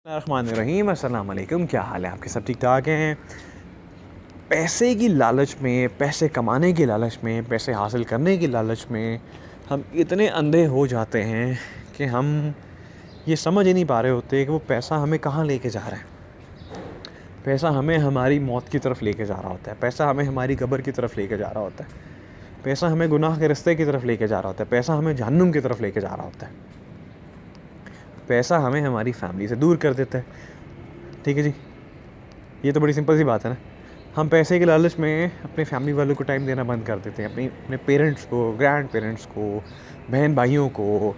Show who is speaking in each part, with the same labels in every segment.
Speaker 1: रहमान अस्सलाम वालेकुम। क्या हाल है आपके? सब ठीक ठाक हैं? पैसे की लालच में, पैसे कमाने की लालच में, पैसे हासिल करने की लालच में हम इतने अंधे हो जाते हैं कि हम ये समझ ही नहीं पा रहे होते कि वो पैसा हमें कहाँ लेके जा रहा है। पैसा हमें हमारी मौत की तरफ लेके जा रहा होता है। पैसा हमें हमारी कब्र की तरफ लेके जा रहा होता है। पैसा हमें गुनाह के रास्ते की तरफ लेके जा रहा होता है। पैसा हमें जहन्नुम की तरफ लेके जा रहा होता है। पैसा हमें हमारी फैमिली से दूर कर देता है। ठीक है जी, ये तो बड़ी सिंपल सी बात है ना। हम पैसे के लालच में अपने फैमिली वालों को टाइम देना बंद कर देते हैं। अपने पेरेंट्स को, ग्रैंड पेरेंट्स को, बहन भाइयों को,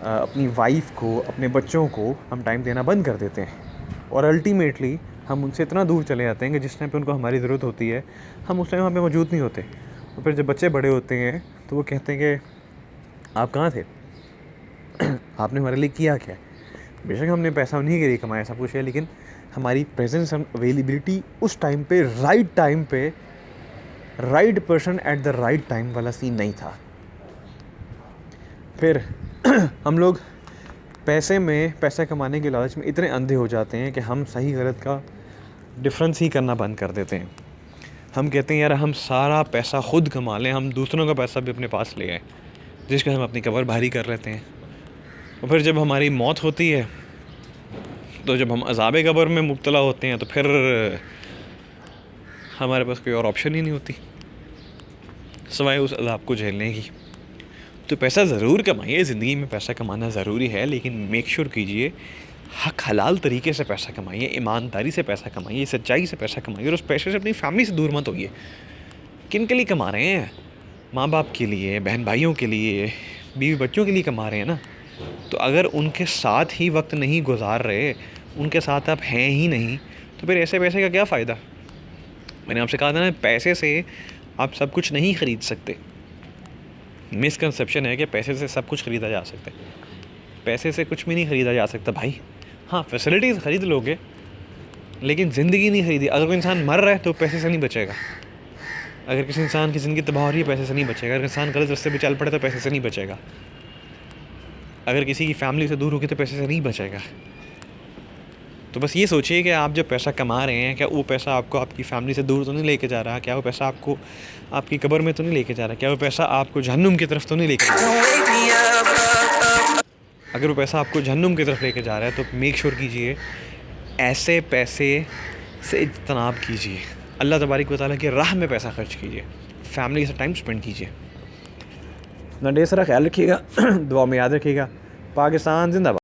Speaker 1: अपनी वाइफ को, अपने बच्चों को हम टाइम देना बंद कर देते हैं। और अल्टीमेटली हम उनसे इतना दूर चले जाते हैं कि जिस टाइम पे उनको हमारी ज़रूरत होती है हम उस टाइम वहाँ पे मौजूद नहीं होते। और फिर जब बच्चे बड़े होते हैं तो वो कहते हैं कि आप कहाँ थे, आपने हमारे लिए किया क्या। बेशक हमने पैसा उन्हीं के लिए कमाया, सब कुछ है, लेकिन हमारी प्रेजेंस एंड अवेलेबिलिटी उस टाइम पे right person at the right time वाला सीन नहीं था। फिर हम लोग पैसे कमाने के लालच में इतने अंधे हो जाते हैं कि हम सही गलत का डिफरेंस ही करना बंद कर देते हैं। हम कहते हैं यार हम सारा पैसा खुद कमा लें, हम दूसरों का पैसा भी अपने पास ले आए, जिसका हम अपनी कब्र भारी कर लेते हैं। और फिर जब हमारी मौत होती है, तो जब हम अज़ाब कब्र में मुब्तला होते हैं, तो फिर हमारे पास कोई और ऑप्शन ही नहीं होती सिवाय उस अज़ाब को झेलने की। तो पैसा ज़रूर कमाइए, ज़िंदगी में पैसा कमाना ज़रूरी है, लेकिन मेक श्योर कीजिए हक हलाल तरीके से पैसा कमाइए, ईमानदारी से पैसा कमाइए, सच्चाई से पैसा कमाइए। और उस पैसे से अपनी फैमिली से दूर मत होइए। किन के लिए कमा रहे हैं? माँ बाप के लिए, बहन भाइयों के लिए, बीवी बच्चों के लिए कमा रहे हैं ना। तो अगर उनके साथ ही वक्त नहीं गुजार रहे, उनके साथ आप हैं ही नहीं, तो फिर ऐसे पैसे का क्या फ़ायदा। मैंने आपसे कहा था ना, पैसे से आप सब कुछ नहीं ख़रीद सकते। मिसकंसेप्शन है कि पैसे से सब कुछ ख़रीदा जा सकता है। पैसे से कुछ भी नहीं ख़रीदा जा सकता भाई। हाँ, फैसिलिटीज़ ख़रीद लोगे, लेकिन ज़िंदगी नहीं ख़रीदी। अगर कोई इंसान मर रहा है तो पैसे से नहीं बचेगा। अगर किसी इंसान की ज़िंदगी तबाह हो रही है, पैसे से नहीं बचेगा। अगर इंसान गलत रास्ते पे चल पड़े तो पैसे से नहीं बचेगा। अगर किसी की फैमिली से दूर होगी तो पैसे से नहीं बचेगा। तो बस ये सोचिए कि आप जो पैसा कमा रहे हैं, क्या वो पैसा आपको आपकी फैमिली से दूर तो नहीं लेके जा रहा? क्या वो पैसा आपको आपकी कब्र में तो नहीं लेके जा रहा? क्या वो पैसा आपको जहन्नुम की तरफ तो नहीं लेके जा रहा? अगर वो पैसा आपको जहन्नुम की तरफ लेके जा रहा है तो मेक श्योर कीजिए ऐसे पैसे से इज्तनाब कीजिए। अल्लाह तबारक व तआला की राह में पैसा खर्च कीजिए, फैमिली से टाइम स्पेंड कीजिए। अपना ढेर सारा ख्याल रखिएगा, दुआ में याद रखिएगा। पाकिस्तान जिंदाबाद।